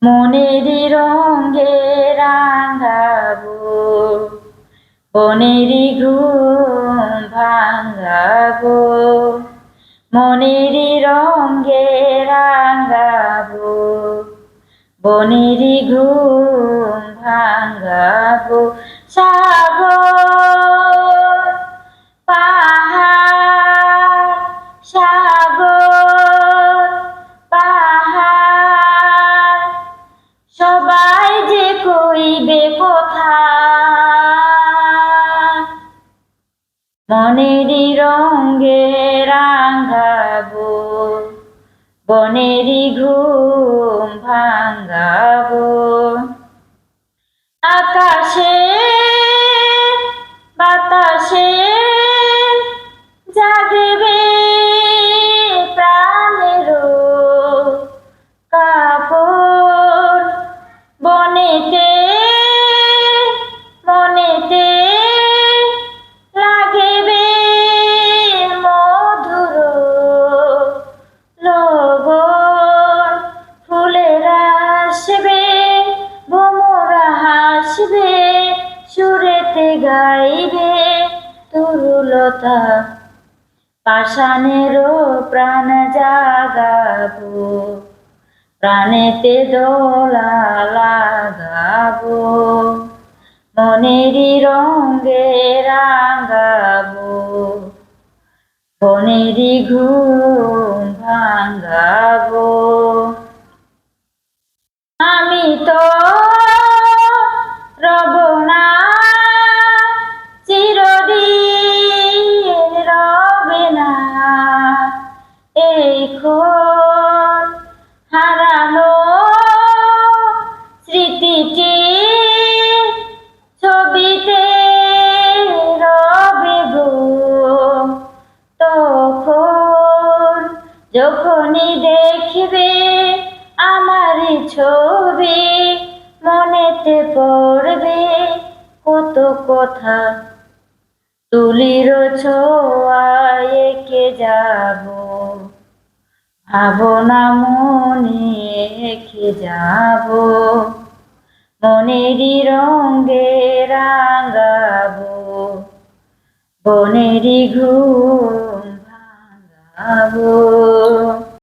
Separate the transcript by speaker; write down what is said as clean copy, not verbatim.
Speaker 1: মনেরই রঙে রাঙাবো বনেরই ঘুম ভাঙাবো। মনেরই রঙে রাঙাবো বনেরই ঘুম ভাঙাবো। সাগর পাহাড় সাগর পাহাড় সবাই যে কইবে কথা। মনেরই রঙে রাঙাবো বনেরই ঘুম ভাঙাবো। আকাশে বাতাসে জাগবে প্রাণেরও কাপড়। বনেতে মনেতে লাগবে মধুর লগন। ফুলেরা আসবে ভ্রমরা হাসবে সুরেতে গাইবে তরুলতা। পাষাণেরও প্রাণ জাগাবো প্রাণেতে দোলা লাগাবো। মনেরই রঙে রাঙাবো বনেরই ঘুম ভাঙাবো। আমি তো রব না চিরদিন রবে না এই ক্ষণ হারানো স্মৃতিটি ছবিতে রবে গো। তখন যখনই দেখবে আমার ছবি মনেতে পড়বে কত কথা। তুলির ছোঁয়ায় এঁকে যাব ভাবনা মনে এঁকে যাব। মনেরই রঙে রাঙাবো বনেরই ঘুম ভাঙাবো।